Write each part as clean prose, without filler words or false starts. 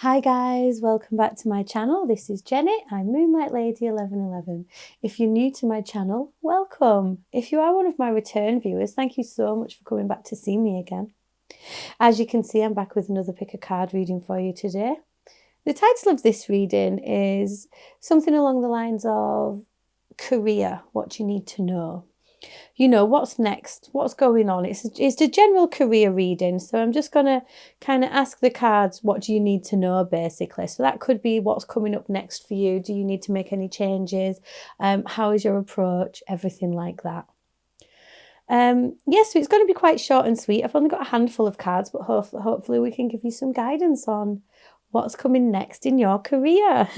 Hi guys, welcome back to my channel. This is Jenny. I'm Moonlight Lady 1111. If you're new to my channel, welcome. If you are one of my return viewers, thank you so much for coming back to see me again. As you can see, I'm back with another pick a card reading for you today. The title of this reading is something along the lines of career, what you need to know. You know, what's next, what's going on. It's a general career reading. So I'm just going to kind of ask the cards, what do you need to know, basically. So that could be what's coming up next for you. Do you need to make any changes? How is your approach? Everything like that. Yes, so it's going to be quite short and sweet. I've only got a handful of cards, but hopefully we can give you some guidance on what's coming next in your career.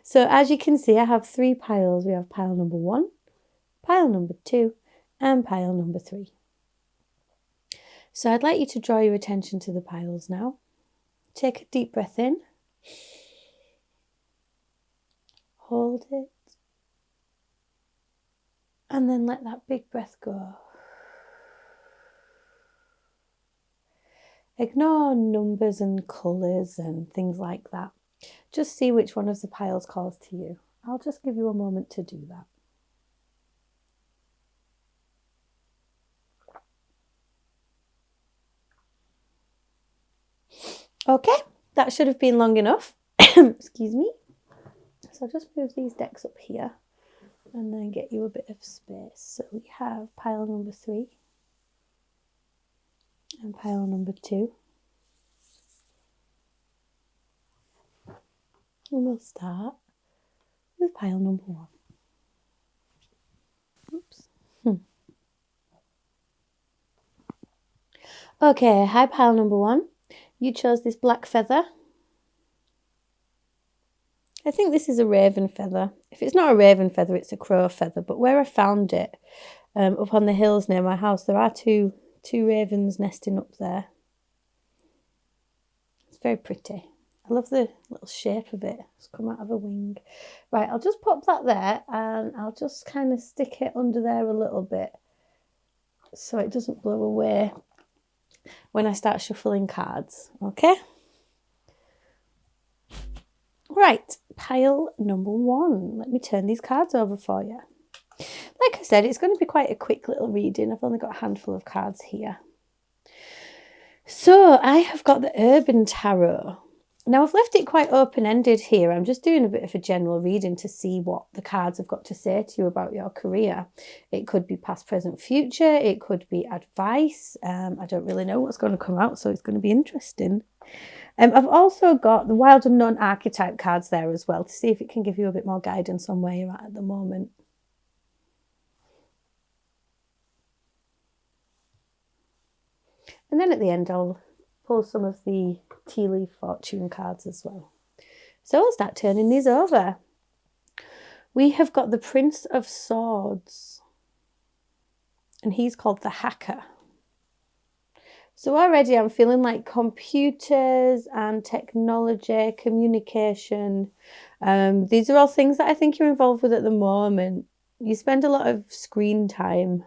So as you can see, I have 3 piles. We have pile number 1, pile number 2, and pile number 3. So I'd like you to draw your attention to the piles now. Take a deep breath in. Hold it. And then let that big breath go. Ignore numbers and colours and things like that. Just see which one of the piles calls to you. I'll just give you a moment to do that. Okay, that should have been long enough. Excuse me. So I'll just move these decks up here and then get you a bit of space. So we have pile number 3 and pile number 2. And we'll start with pile number 1. Oops. Okay, hi pile number 1. You chose this black feather. I think this is a raven feather. If it's not a raven feather, it's a crow feather. But where I found it, up on the hills near my house, there are two ravens nesting up there. It's very pretty. I love the little shape of it. It's come out of a wing. Right, I'll just pop that there and I'll just kind of stick it under there a little bit so it doesn't blow away when I start shuffling cards, okay? Right, pile number 1. Let me turn these cards over for you. Like I said, it's going to be quite a quick little reading. I've only got a handful of cards here. So I have got the Urban Tarot. Now I've left it quite open-ended here. I'm just doing a bit of a general reading to see what the cards have got to say to you about your career. It could be past, present, future. It could be advice. I don't really know what's going to come out, so it's going to be interesting. I've also got the Wild Unknown Archetype cards there as well to see if it can give you a bit more guidance on where you're at the moment. And then at the end, I'll pull some of the tea leaf fortune cards as well. So I'll start turning these over. We have got the Prince of Swords, and he's called the Hacker. So already I'm feeling like computers and technology, communication. These are all things that I think you're involved with at the moment. You spend a lot of screen time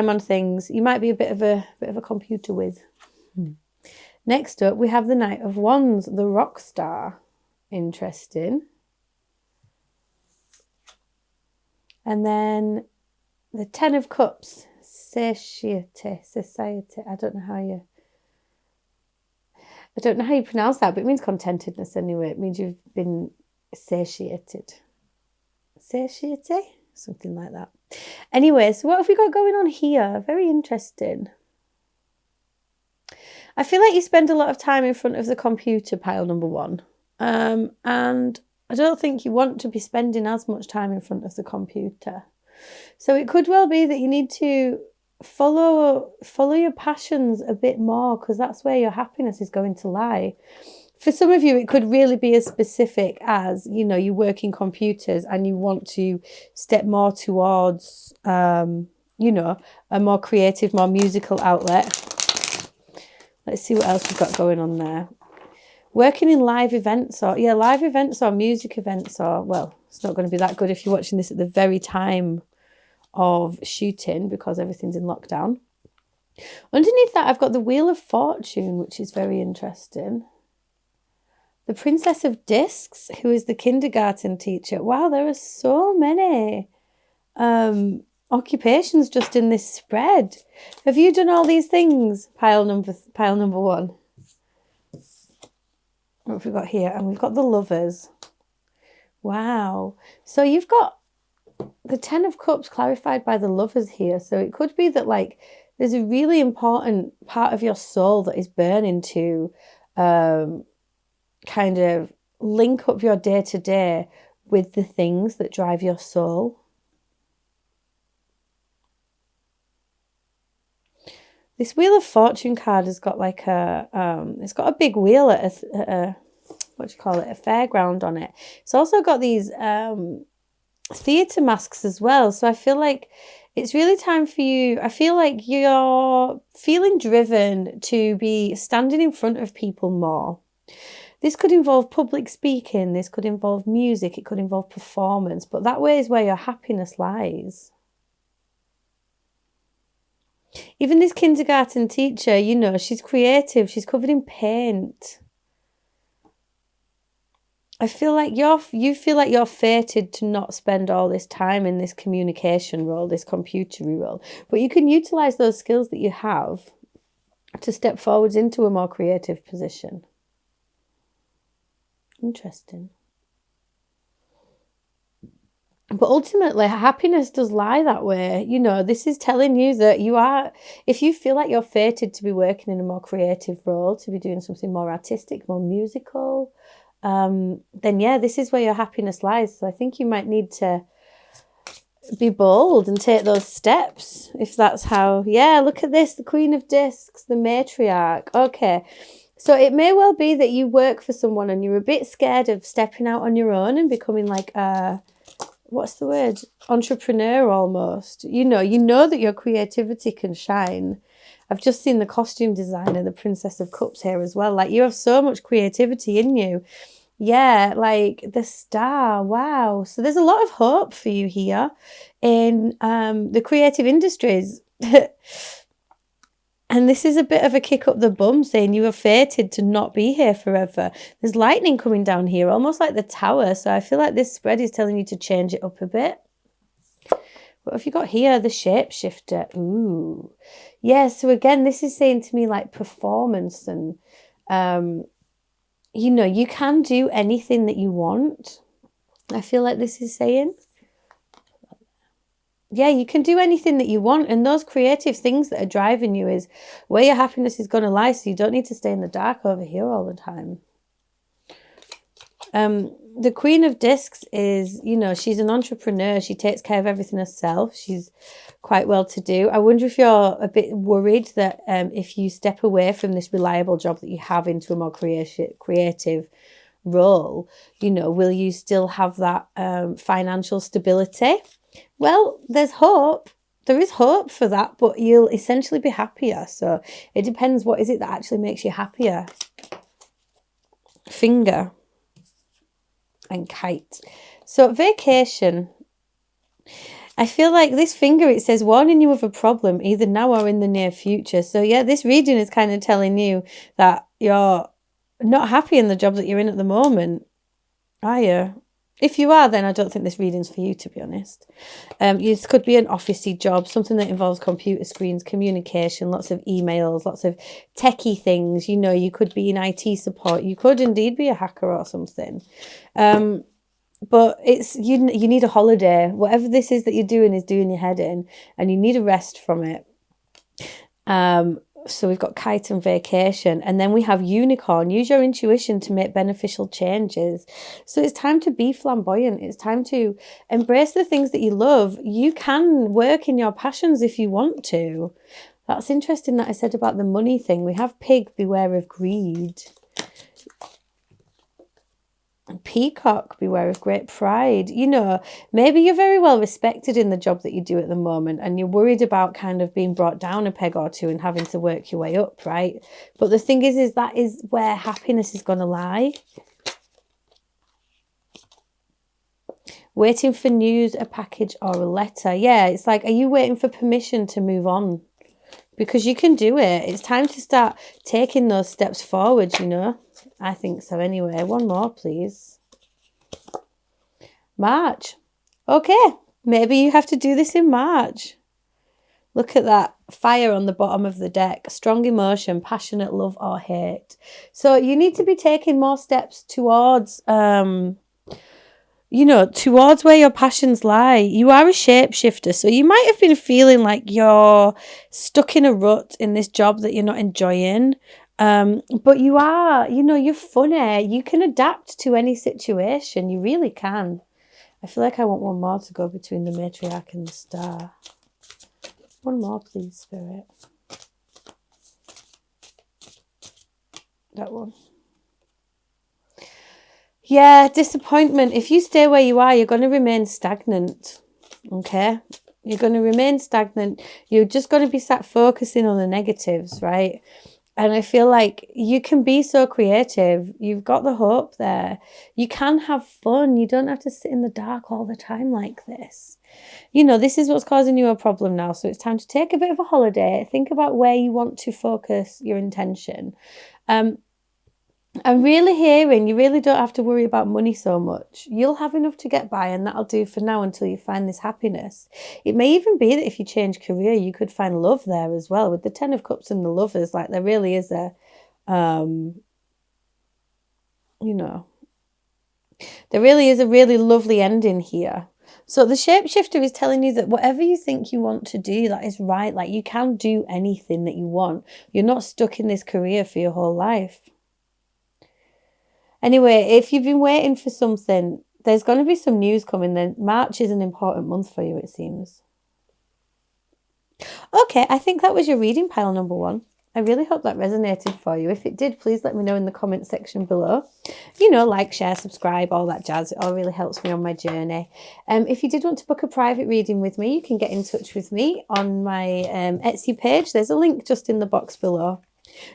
on things. You might be a bit of a computer whiz. Next up, we have the Knight of Wands, the rock star. Interesting. And then the Ten of Cups, satiety. I don't know how you pronounce that, but it means contentedness anyway. It means you've been satiated. Satiety? Something like that. Anyway, so what have we got going on here? Very interesting. I feel like you spend a lot of time in front of the computer, pile number 1. And I don't think you want to be spending as much time in front of the computer. So it could well be that you need to follow your passions a bit more, because that's where your happiness is going to lie. For some of you, it could really be as specific as, you know, you work in computers and you want to step more towards, you know, a more creative, more musical outlet. Let's see what else we've got going on there. Working in live events or music events, or, well, it's not going to be that good if you're watching this at the very time of shooting because everything's in lockdown. Underneath that, I've got the Wheel of Fortune, which is very interesting. The Princess of Discs, who is the kindergarten teacher. Wow, there are so many occupations just in this spread. Have you done all these things? Pile number one. What have we got here? And we've got the Lovers. Wow. So you've got the Ten of Cups clarified by the Lovers here. So it could be that like there's a really important part of your soul that is burning to kind of link up your day-to-day with the things that drive your soul. This Wheel of Fortune card has got like it's got a big wheel at a what do you call it? A fairground on it. It's also got these theatre masks as well. So I feel like it's really time for you. I feel like you're feeling driven to be standing in front of people more. This could involve public speaking. This could involve music. It could involve performance. But that way is where your happiness lies. Even this kindergarten teacher, you know, she's creative. She's covered in paint. I feel like you feel like you're fated to not spend all this time in this communication role, this computery role. But you can utilise those skills that you have to step forwards into a more creative position. Interesting. But ultimately, happiness does lie that way. You know, this is telling you that you are, if you feel like you're fated to be working in a more creative role, to be doing something more artistic, more musical, then yeah, this is where your happiness lies. So I think you might need to be bold and take those steps if that's how, yeah, look at this, the Queen of Discs, the matriarch. Okay. So it may well be that you work for someone and you're a bit scared of stepping out on your own and becoming like a, what's the word? Entrepreneur almost. You know that your creativity can shine. I've just seen the costume designer, the Princess of Cups here as well. Like you have so much creativity in you. Yeah, like the star. Wow. So there's a lot of hope for you here in the creative industries. And this is a bit of a kick up the bum saying you are fated to not be here forever. There's lightning coming down here, almost like the tower. So I feel like this spread is telling you to change it up a bit. What have you got here? The shapeshifter. Ooh. Yeah, so again, this is saying to me like performance and, you know, you can do anything that you want. I feel like this is saying. Yeah, you can do anything that you want. And those creative things that are driving you is where your happiness is going to lie. So you don't need to stay in the dark over here all the time. The Queen of Discs is, you know, she's an entrepreneur. She takes care of everything herself. She's quite well to do. I wonder if you're a bit worried that if you step away from this reliable job that you have into a more creative role, you know, will you still have that financial stability? Well, there's hope. There is hope for that, but you'll essentially be happier. So it depends, what is it that actually makes you happier? Finger and kite. So vacation. I feel like this finger, it says warning you of a problem either now or in the near future. So yeah, this reading is kind of telling you that you're not happy in the job that you're in at the moment, are you? If you are, then I don't think this reading's for you, to be honest. This could be an officey job, something that involves computer screens, communication, lots of emails, lots of techie things. You know, you could be in IT support. You could indeed be a hacker or something. But it's you need a holiday. Whatever this is that you're doing is doing your head in, and you need a rest from it. So we've got kite and vacation, and then we have unicorn. Use your intuition to make beneficial changes. So it's time to be flamboyant. It's time to embrace the things that you love. You can work in your passions if you want to. That's interesting that I said about the money thing. We have pig, beware of greed. Peacock, beware of great pride. You know, maybe you're very well respected in the job that you do at the moment and you're worried about kind of being brought down a peg or two and having to work your way up, right? But the thing is that is where happiness is going to lie. Waiting for news, a package or a letter. Yeah, it's like, are you waiting for permission to move on? because you can do it. It's time to start taking those steps forward, you know. I think so anyway. One more, please. March. Okay, maybe you have to do this in March. Look at that fire on the bottom of the deck. Strong emotion, passionate love or hate. So you need to be taking more steps towards, towards where your passions lie. You are a shapeshifter, so you might have been feeling like you're stuck in a rut in this job that you're not enjoying. But you are, you're funny. You can adapt to any situation. You really can. I feel like I want one more to go between the matriarch and the star. One more, please, Spirit. That one. Yeah, disappointment. If you stay where you are, you're going to remain stagnant. Okay? You're going to remain stagnant. You're just going to be sat focusing on the negatives, right? And I feel like you can be so creative. You've got the hope there. You can have fun. You don't have to sit in the dark all the time like this. This is what's causing you a problem now. So it's time to take a bit of a holiday. Think about where you want to focus your intention. I'm really hearing you really don't have to worry about money so much. You'll have enough to get by, and that'll do for now until you find this happiness. It may even be that if you change career, you could find love there as well. With the Ten of Cups and the Lovers, like there really is there really is a really lovely ending here. So the shapeshifter is telling you that whatever you think you want to do, that is right. Like you can do anything that you want. You're not stuck in this career for your whole life. Anyway, if you've been waiting for something, there's going to be some news coming. Then March is an important month for you, it seems. Okay, I think that was your reading pile number 1. I really hope that resonated for you. If it did, please let me know in the comment section below. Like, share, subscribe, all that jazz. It all really helps me on my journey. If you did want to book a private reading with me, you can get in touch with me on my Etsy page. There's a link just in the box below.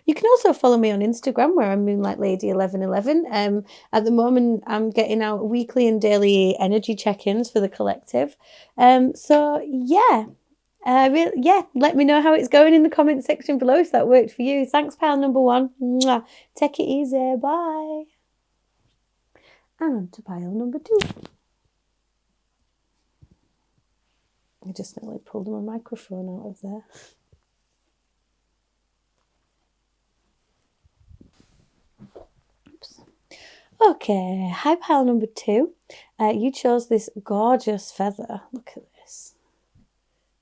You can also follow me on Instagram where I'm Moonlight Lady 1111. At the moment, I'm getting out weekly and daily energy check-ins for the collective. Let me know how it's going in the comment section below if that worked for you. Thanks, pile number 1. Mwah. Take it easy. Bye. And on to pile number 2. I just nearly pulled my microphone out of there. Okay, hi pile number 2. You chose this gorgeous feather. Look at this.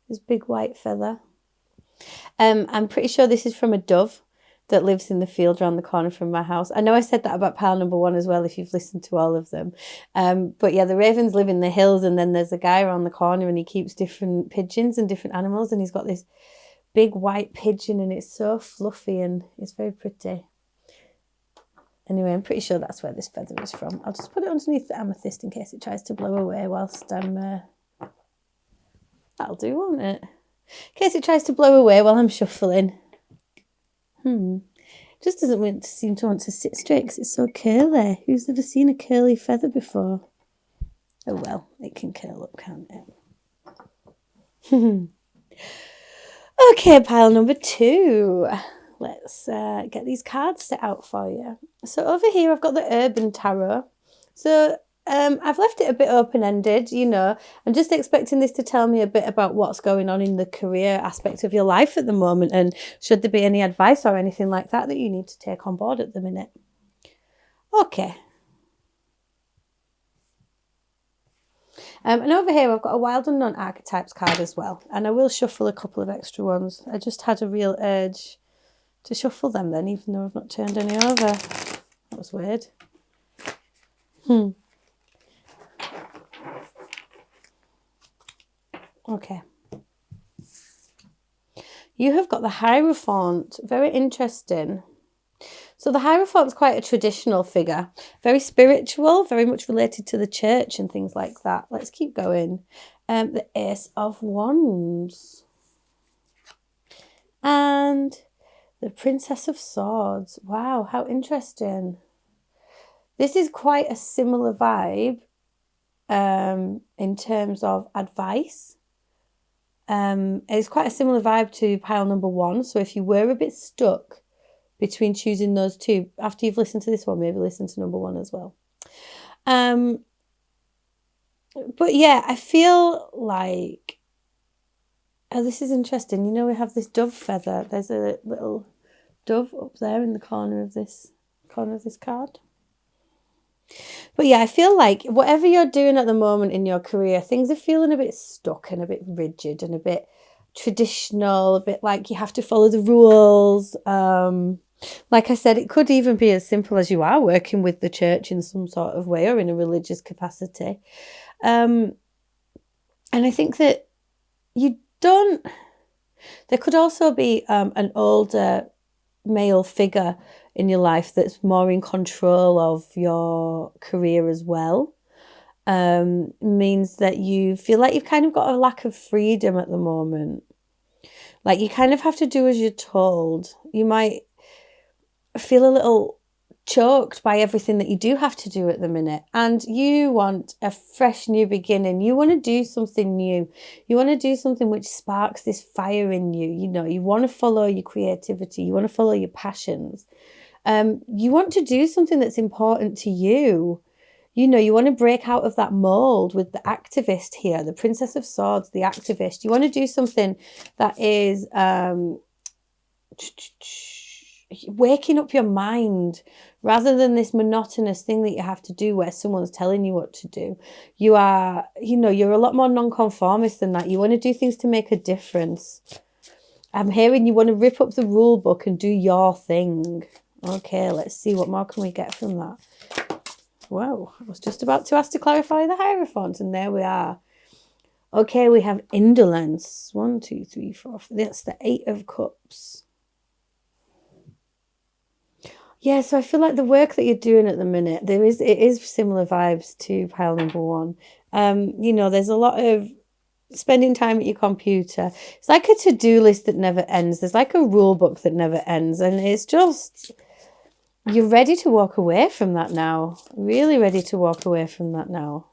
This big white feather. I'm pretty sure this is from a dove that lives in the field around the corner from my house. I know I said that about pile number 1 as well, if you've listened to all of them. But yeah, the ravens live in the hills, and then there's a guy around the corner and he keeps different pigeons and different animals, and he's got this big white pigeon, and it's so fluffy and it's very pretty. Anyway, I'm pretty sure that's where this feather is from. I'll just put it underneath the amethyst in case it tries to blow away whilst I'm... That'll do, won't it? In case it tries to blow away while I'm shuffling. Just doesn't seem to want to sit straight because it's so curly. Who's ever seen a curly feather before? Oh well, it can curl up, can't it? Okay, pile number 2. Let's get these cards set out for you. So over here, I've got the Urban Tarot. So I've left it a bit open-ended, I'm just expecting this to tell me a bit about what's going on in the career aspect of your life at the moment, and should there be any advice or anything like that that you need to take on board at the minute. Okay. And over here, I've got a Wild Unknown Archetypes card as well, and I will shuffle a couple of extra ones. I just had a real urge to shuffle them then, even though I've not turned any over. That was weird. Okay. You have got the Hierophant. Very interesting. So the Hierophant's quite a traditional figure. Very spiritual, very much related to the church and things like that. Let's keep going. The Ace of Wands. And the Princess of Swords. Wow, how interesting. This is quite a similar vibe in terms of advice. It's quite a similar vibe to pile number 1. So if you were a bit stuck between choosing those two, after you've listened to this one, maybe listen to number 1 as well. But yeah, I feel like, oh, this is interesting. You know, we have this dove feather. There's a little dove up there in the corner of this card. But yeah, I feel like whatever you're doing at the moment in your career, things are feeling a bit stuck and a bit rigid and a bit traditional, a bit like you have to follow the rules. Like I said, it could even be as simple as you are working with the church in some sort of way or in a religious capacity. And I think that there could also be an older male figure in your life that's more in control of your career as well. Means that you feel like you've kind of got a lack of freedom at the moment. Like you kind of have to do as you're told. You might feel a little choked by everything that you do have to do at the minute, and you want a fresh new beginning. You want to do something new. You want to do something which sparks this fire in you. You know, you want to follow your creativity. You want to follow your passions. You want to do something that's important to you. You know, you want to break out of that mold with the activist here, the Princess of Swords, the activist. You want to do something that is waking up your mind rather than this monotonous thing that you have to do where someone's telling you what to do. You are, you know, you're a lot more nonconformist than that. You want to do things to make a difference. I'm hearing you want to rip up the rule book and do your thing. Okay, let's see, what more can we get from that? Whoa, I was just about to ask to clarify the Hierophant, and there we are. Okay, we have indolence. 1, 2, 3, 4. That's the 8 of Cups. Yeah, so I feel like the work that you're doing at the minute, it is similar vibes to pile number 1. You know, there's a lot of spending time at your computer. It's like a to-do list that never ends. There's like a rule book that never ends, and it's just, you're ready to walk away from that now. Really ready to walk away from that now.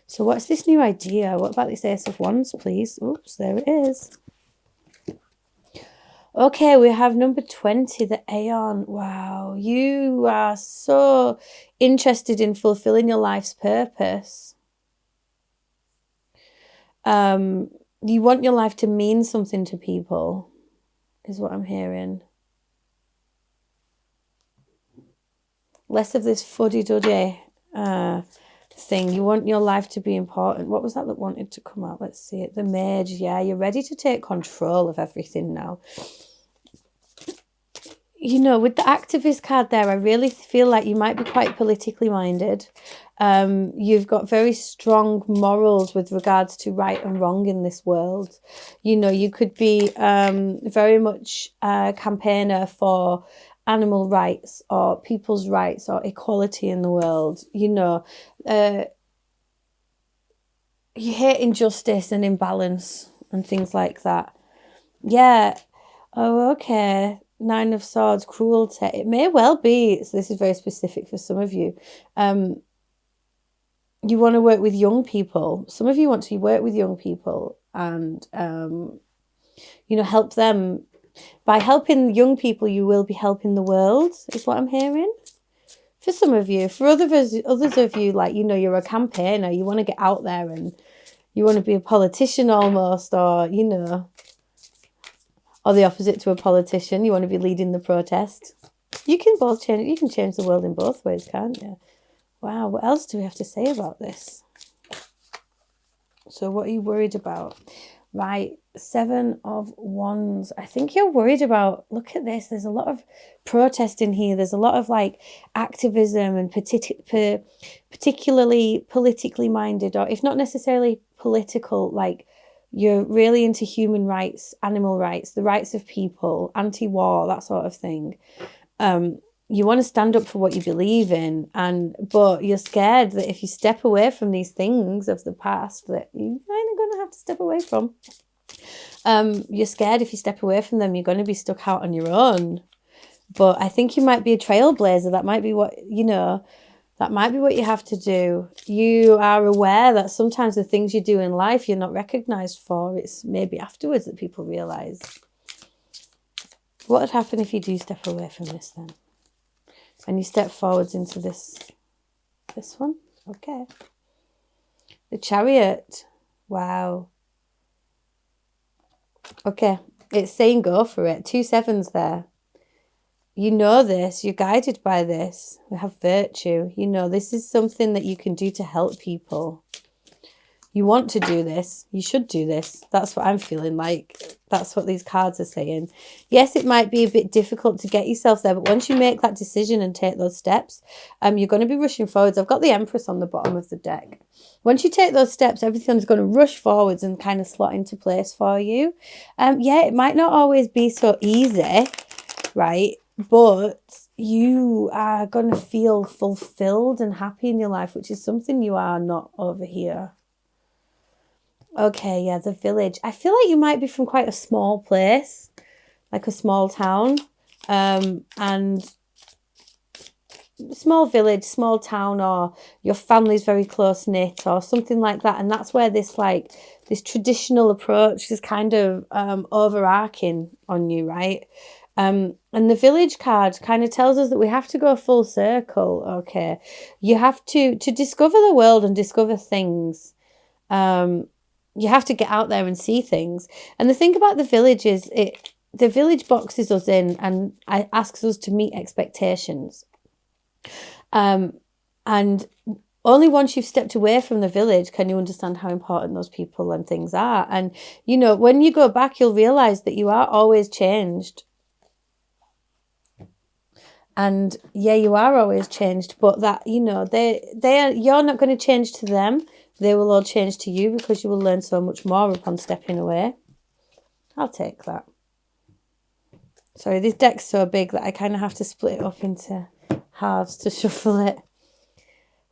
So what's this new idea? What about this Ace of Wands, please? Oops, there it is. Okay, we have number 20, the Aeon. Wow, you are so interested in fulfilling your life's purpose. You want your life to mean something to people, is what I'm hearing. Less of this fuddy-duddy thing. You want your life to be important. What was that wanted to come out? Let's see it. The Mage. Yeah, you're ready to take control of everything now. You know, with the activist card there, I really feel like you might be quite politically minded. You've got very strong morals with regards to right and wrong in this world. You know, you could be very much a campaigner for animal rights or people's rights or equality in the world. You know, you hate injustice and imbalance and things like that. Yeah. Oh, okay. 9 of Swords, cruelty. It may well be, so this is very specific for some of you. You want to work with young people. Some of you want to work with young people and, you know, help them. By helping young people, you will be helping the world, is what I'm hearing. For some of you. For others of you, like, you know, you're a campaigner. You want to get out there and you want to be a politician almost, or, you know, or the opposite to a politician. You want to be leading the protest. You can both change. You can change the world in both ways, can't you? Wow, what else do we have to say about this? So what are you worried about? Right, 7 of Wands. I think you're worried about, look at this, there's a lot of protest in here. There's a lot of like activism and particularly politically minded, or if not necessarily political, like you're really into human rights, animal rights, the rights of people, anti-war, that sort of thing. You want to stand up for what you believe in, but you're scared that if you step away from these things of the past that you're kind of going to have to step away from. You're scared if you step away from them, you're going to be stuck out on your own. But I think you might be a trailblazer. That might be what, you know, That might be what you have to do. You are aware that sometimes the things you do in life you're not recognised for. It's maybe afterwards that people realise. What would happen if you do step away from this then? And you step forwards into this one? Okay. The Chariot. Wow. Okay. It's saying go for it. 2 sevens there. You know this. You're guided by this. We have virtue. You know this is something that you can do to help people. You want to do this. You should do this. That's what I'm feeling like. That's what these cards are saying. Yes, it might be a bit difficult to get yourself there, but once you make that decision and take those steps, you're going to be rushing forwards. I've got the Empress on the bottom of the deck. Once you take those steps, everything's going to rush forwards and kind of slot into place for you. Yeah, it might not always be so easy, right? But you are going to feel fulfilled and happy in your life, which is something you are not over here. Okay, yeah, the village. I feel like you might be from quite a small place, like a small town, and small village, small town, or your family's very close-knit or something like that. And that's where this traditional approach is kind of overarching on you, right? And the village card kind of tells us that we have to go full circle, okay? You have to discover the world and discover things. You have to get out there and see things. And the thing about the village is the village boxes us in and asks us to meet expectations. And only once you've stepped away from the village can you understand how important those people and things are. And, you know, when you go back, you'll realize that you are always changed. And yeah, you are always changed, but that, you know, you're not going to change to them. They will all change to you because you will learn so much more upon stepping away. I'll take that. Sorry, this deck's so big that I kind of have to split it up into halves to shuffle it.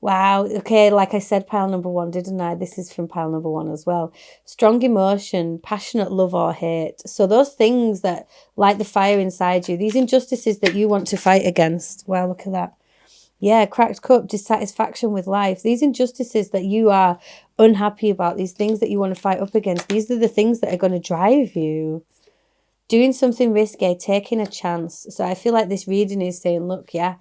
Wow. Okay, like I said, pile number 1, didn't I? This is from pile number 1 as well. Strong emotion, passionate love or hate. So those things that light the fire inside you, these injustices that you want to fight against. Wow, look at that. Yeah, cracked cup, dissatisfaction with life. These injustices that you are unhappy about, these things that you want to fight up against, these are the things that are going to drive you. Doing something risky, taking a chance. So I feel like this reading is saying, look, yeah,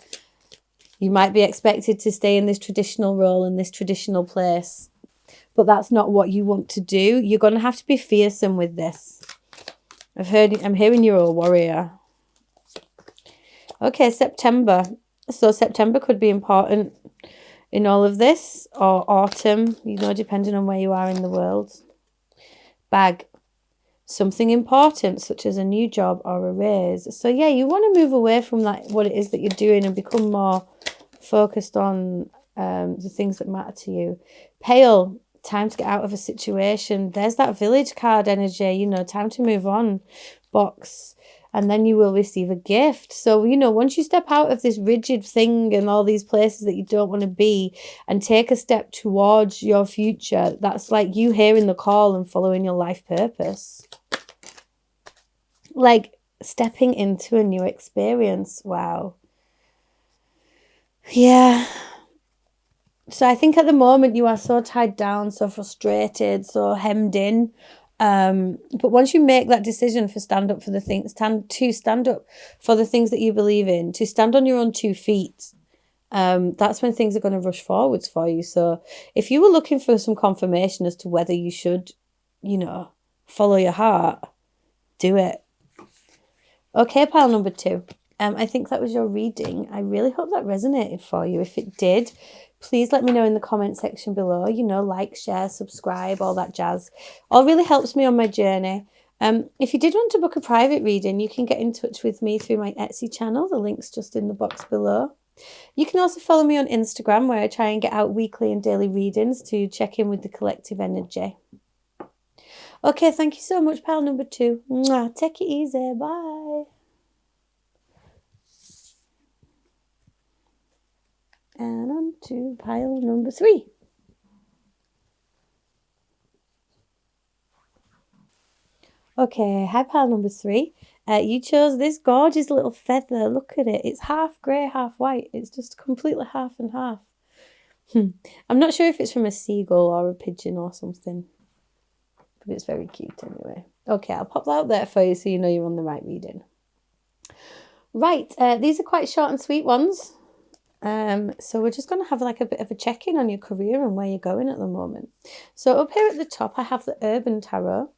you might be expected to stay in this traditional role in this traditional place, but that's not what you want to do. You're going to have to be fearsome with this. I'm hearing you're a warrior. Okay, September. So September could be important in all of this, or autumn, you know, depending on where you are in the world. Bag. Something important, such as a new job or a raise. So yeah, you want to move away from that, what it is that you're doing, and become more focused on the things that matter to you. Pale, time to get out of a situation. There's that village card energy, you know, time to move on. Box, and then you will receive a gift. So, you know, once you step out of this rigid thing and all these places that you don't want to be and take a step towards your future, that's like you hearing the call and following your life purpose. Like stepping into a new experience. Wow. Yeah. So I think at the moment you are so tied down, so frustrated, so hemmed in. But once you make that decision to stand up for the things, stand up for the things that you believe in, to stand on your own 2 feet, that's when things are going to rush forwards for you. So if you were looking for some confirmation as to whether you should, you know, follow your heart, do it. Okay, pile number 2. I think that was your reading. I really hope that resonated for you. If it did, please let me know in the comment section below. You know, like, share, subscribe, all that jazz. All really helps me on my journey. If you did want to book a private reading, you can get in touch with me through my Etsy channel. The link's just in the box below. You can also follow me on Instagram, where I try and get out weekly and daily readings to check in with the collective energy. Okay, thank you so much, pile number 2. Mwah, take it easy. Bye. And on to pile number 3. Okay, hi pile number 3. You chose this gorgeous little feather. Look at it. It's half grey, half white. It's just completely half and half. I'm not sure if it's from a seagull or a pigeon or something, but it's very cute anyway. Okay, I'll pop that out there for you so you know you're on the right reading. Right, these are quite short and sweet ones. So we're just going to have like a bit of a check-in on your career and where you're going at the moment. So up here at the top, I have the Urban Tarot.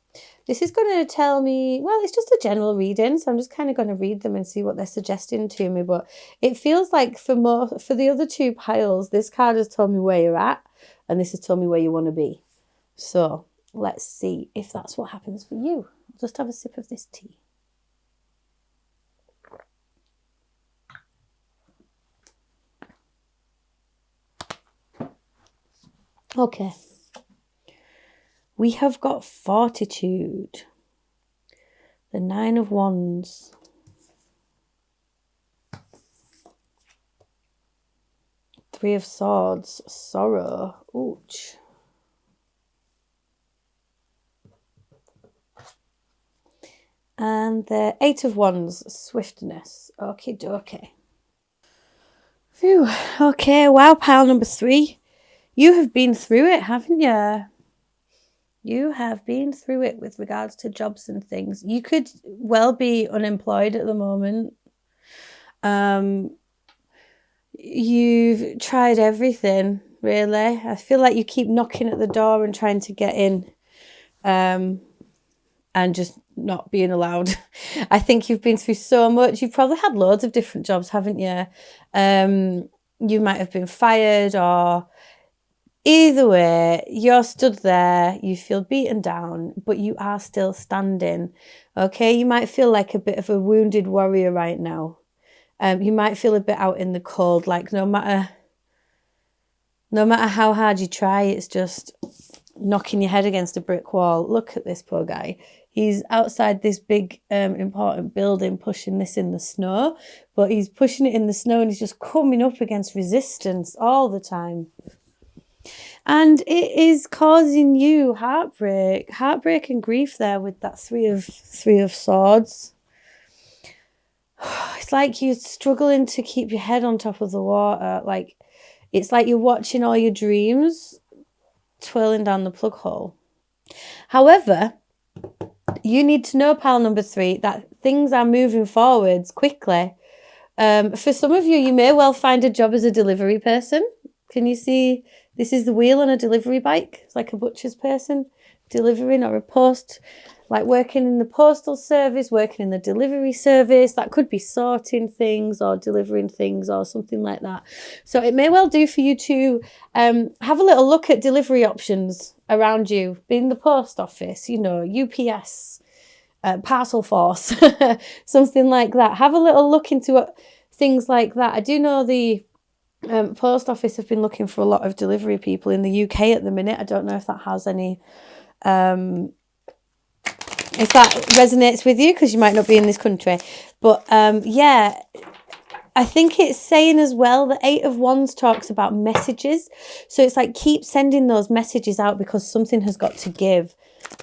This is going to tell me, well, it's just a general reading, so I'm just kind of going to read them and see what they're suggesting to me. But it feels like for the other two piles, this card has told me where you're at, and this has told me where you want to be. So let's see if that's what happens for you. I'll just have a sip of this tea. Okay. We have got Fortitude, the Nine of Wands, Three of Swords, Sorrow, ouch, and the Eight of Wands, Swiftness. Okie dokie. Phew, okay, wow, pile number 3. You have been through it, haven't you? You have been through it with regards to jobs and things. You could well be unemployed at the moment. You've tried everything, really. I feel like you keep knocking at the door and trying to get in, and just not being allowed. I think you've been through so much. You've probably had loads of different jobs, haven't you? You might have been fired, or either way, you're stood there, you feel beaten down, but you are still standing. Okay, you might feel like a bit of a wounded warrior right now. You might feel a bit out in the cold, like no matter how hard you try, it's just knocking your head against a brick wall. Look at this poor guy. He's outside this big, important building pushing this in the snow, but he's pushing it in the snow and he's just coming up against resistance all the time. And it is causing you heartbreak and grief there with that three of swords. It's like you're struggling to keep your head on top of the water. Like, it's like you're watching all your dreams twirling down the plug hole. However, you need to know, pile number 3, that things are moving forwards quickly. For some of you, you may well find a job as a delivery person. Can you see? This is the wheel on a delivery bike. It's like a butcher's person delivering, or a post, like working in the postal service, working in the delivery service. That could be sorting things or delivering things or something like that. So it may well do for you to have a little look at delivery options around you, being the post office, UPS, parcel force, something like that. Have a little look into things like that. I do know the post office have been looking for a lot of delivery people in the UK at the minute. I don't know if that has any, if that resonates with you, because you might not be in this country. But yeah, I think it's saying as well, the Eight of Wands talks about messages. So it's like, keep sending those messages out because something has got to give.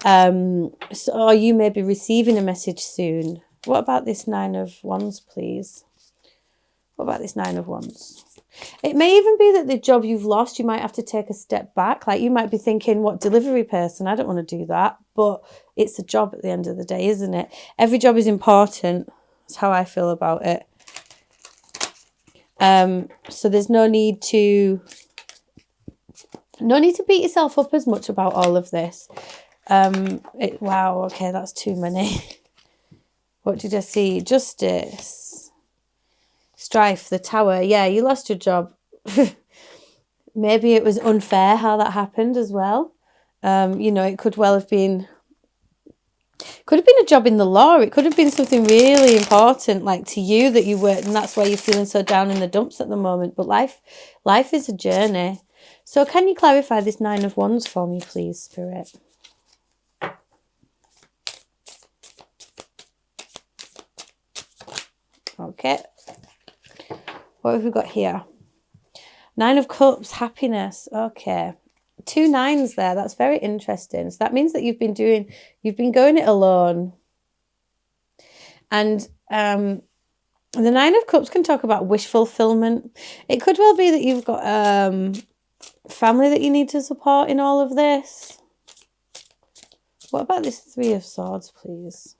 Or you may be receiving a message soon. What about this Nine of Wands, please? What about this Nine of Wands? It may even be that the job you've lost, you might have to take a step back. Like, you might be thinking, what, delivery person? I don't want to do that. But it's a job at the end of the day, isn't it? Every job is important. That's how I feel about it. So there's no need to beat yourself up as much about all of this. Wow, okay, that's too many. What did I see? Justice. Strife, the Tower. Yeah, you lost your job. Maybe it was unfair how that happened as well. It could well have been... Could have been a job in the law. It could have been something really important, like to you, that you worked, and that's why you're feeling so down in the dumps at the moment. But life is a journey. So can you clarify this Nine of Wands for me, please, Spirit? Okay. What have we got here? Nine of Cups, happiness. Okay. 2 nines there. That's very interesting. So that means that you've been going it alone. And the Nine of Cups can talk about wish fulfillment. It could well be that you've got family that you need to support in all of this? What about this Three of Swords, please?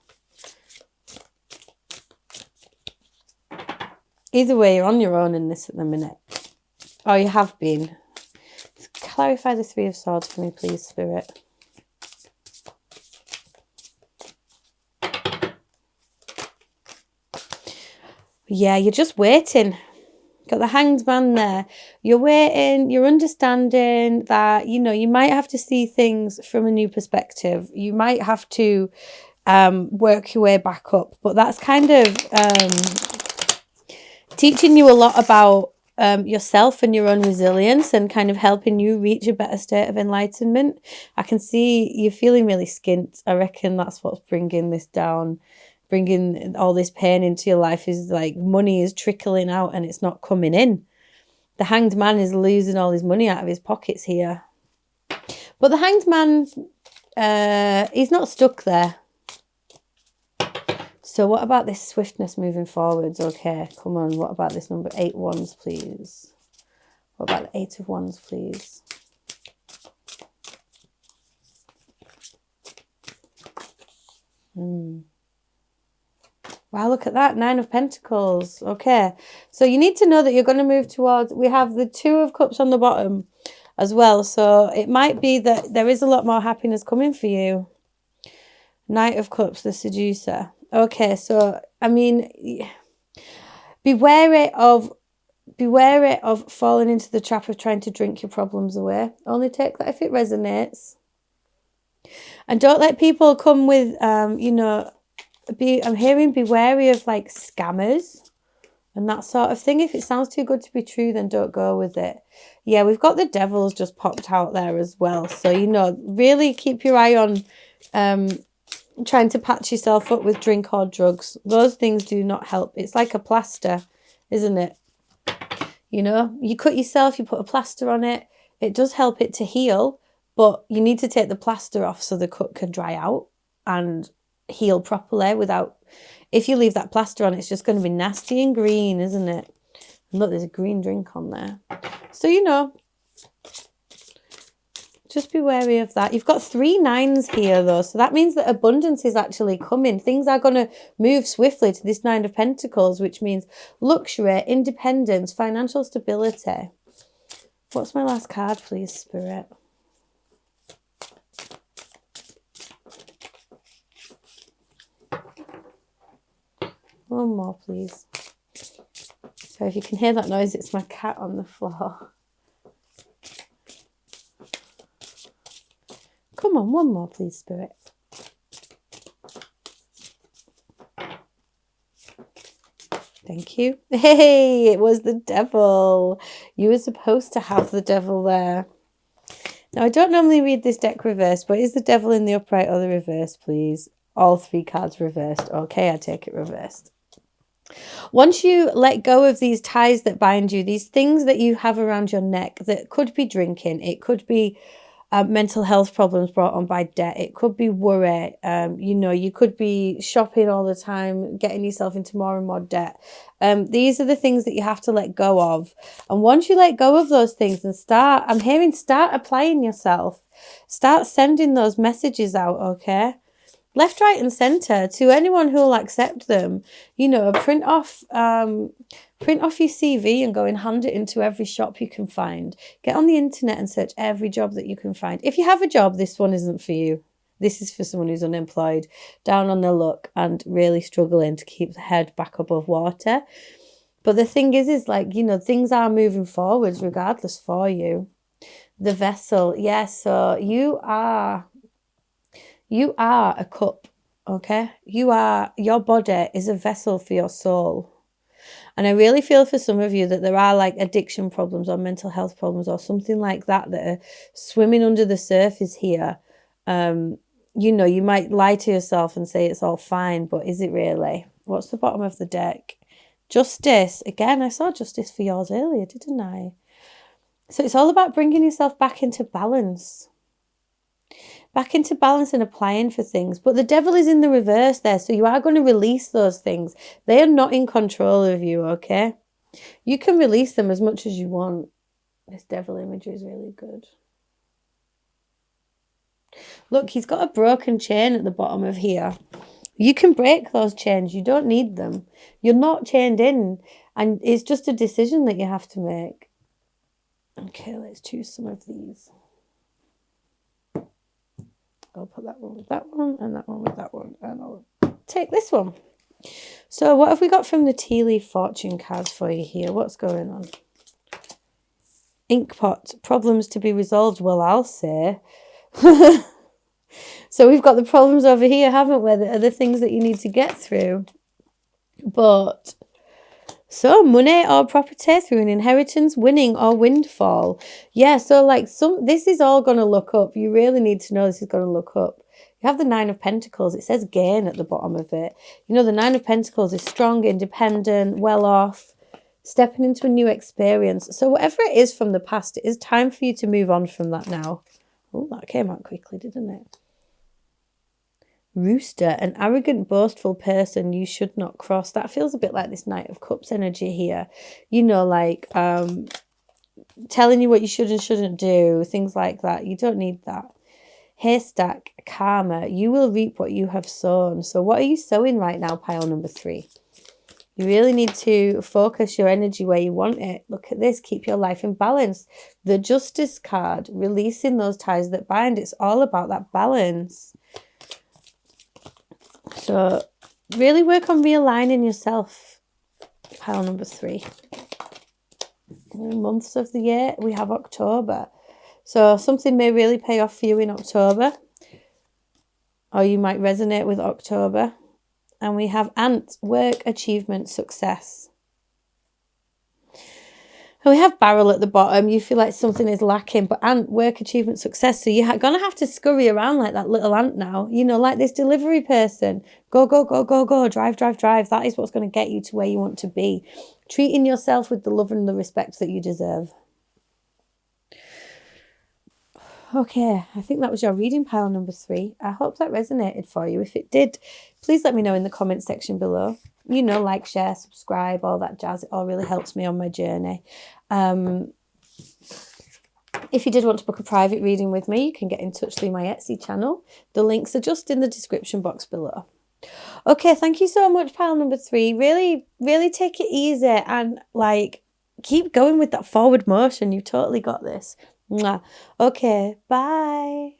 Either way, you're on your own in this at the minute. Or you have been. Clarify the Three of Swords for me, please, Spirit. Yeah, you're just waiting. Got the Hanged Man there. You're waiting, you're understanding that, you know, you might have to see things from a new perspective. You might have to work your way back up. But that's kind of teaching you a lot about yourself and your own resilience and kind of helping you reach a better state of enlightenment. I can see you're feeling really skint. I reckon that's what's bringing this down. Bringing all this pain into your life is like money is trickling out and it's not coming in. The Hanged Man is losing all his money out of his pockets here. But the Hanged Man, he's not stuck there. So what about this swiftness moving forwards? Okay, come on. What about this number 8 wands, please? What about the 8 of wands, please? Wow, look at that. 9 of Pentacles. Okay. So you need to know that you're going to move towards... We have the 2 of Cups on the bottom as well. So it might be that there is a lot more happiness coming for you. Knight of Cups, the seducer. Okay, so, I mean, be wary of falling into the trap of trying to drink your problems away. Only take that if it resonates. And don't let people come with, you know... I'm hearing be wary of like scammers and that sort of thing. If it sounds too good to be true, then don't go with it. Yeah, we've got the Devils just popped out there as well. So, you know, really keep your eye on trying to patch yourself up with drink or drugs. Those things do not help. It's like a plaster, isn't it? You know, you cut yourself, you put a plaster on it. It does help it to heal, but you need to take the plaster off so the cut can dry out and heal properly. Without, if you leave that plaster on, it's just going to be nasty and green, isn't it? And look, there's a green drink on there. So, you know, just be wary of that. You've got 3 9s here though, so that means that abundance is actually coming. Things are going to move swiftly to this 9 of Pentacles, which means luxury, independence, financial stability. What's my last card, please, Spirit? One more, please. So if you can hear that noise, it's my cat on the floor. Come on, one more, please, Spirit. Thank you. Hey, it was the Devil. You were supposed to have the Devil there. Now, I don't normally read this deck reversed, but is the Devil in the upright or the reverse, please? All 3 cards reversed. Okay, I take it reversed. Once you let go of these ties that bind you, these things that you have around your neck that could be drinking, it could be mental health problems brought on by debt, it could be worry, you know, you could be shopping all the time, getting yourself into more and more debt. These are the things that you have to let go of. And once you let go of those things and start applying yourself, start sending those messages out, okay? Left, right and centre to anyone who will accept them. You know, print off your CV and go and hand it into every shop you can find. Get on the internet and search every job that you can find. If you have a job, this one isn't for you. This is for someone who's unemployed, down on their luck and really struggling to keep the head back above water. But the thing is like, you know, things are moving forwards regardless for you. The vessel, yes, so you are a cup, okay? Your body is a vessel for your soul. And I really feel for some of you that there are like addiction problems or mental health problems or something like that that are swimming under the surface here. You know, you might lie to yourself and say it's all fine, but is it really? What's the bottom of the deck? Justice. Again, I saw justice for yours earlier, didn't I? So it's all about bringing yourself back into balance. Back into balance and applying for things. But the Devil is in the reverse there, so you are going to release those things. They are not in control of you, okay? You can release them as much as you want. This devil imagery is really good. Look, he's got a broken chain at the bottom of here. You can break those chains. You don't need them. You're not chained in. And it's just a decision that you have to make. Okay, let's choose some of these. I'll put that one with that one and that one with that one. And I'll take this one. So what have we got from the tea leaf fortune cards for you here? What's going on? Inkpot, problems to be resolved. Well, I'll say. So we've got the problems over here, haven't we? The other things that you need to get through. But, so money or property through an inheritance, winning or windfall. Yeah, so like this is all going to look up. You really need to know this is going to look up. You have the Nine of Pentacles. It says gain at the bottom of it. You know, the Nine of Pentacles is strong, independent, well off, stepping into a new experience. So whatever it is from the past, it is time for you to move on from that now. Oh, that came out quickly, didn't it? Rooster, an arrogant, boastful person you should not cross. That feels a bit like this Knight of Cups energy here. You know, like telling you what you should and shouldn't do, things like that. You don't need that. Haystack, karma. You will reap what you have sown. So what are you sowing right now, pile number 3? You really need to focus your energy where you want it. Look at this. Keep your life in balance. The Justice card, releasing those ties that bind. It's all about that balance. So really work on realigning yourself. Pile number 3. Months of the year, we have October. So something may really pay off for you in October. Or you might resonate with October. And we have Ant, work, achievement, success. And we have Barrel at the bottom. You feel like something is lacking, but Ant, work, achievement, success. So you're going to have to scurry around like that little ant now. You know, like this delivery person. Go, go, go, go, go. Drive, drive, drive. That is what's going to get you to where you want to be. Treating yourself with the love and the respect that you deserve. Okay, I think that was your reading, pile number 3. I hope that resonated for you. If it did, please let me know in the comment section below. You know, like, share, subscribe, all that jazz. It all really helps me on my journey. If you did want to book a private reading with me, you can get in touch through my Etsy channel. The links are just in the description box below. Okay, thank you so much, pile number 3. Really, really take it easy and, like, keep going with that forward motion. You've totally got this. Mwah. Okay, bye.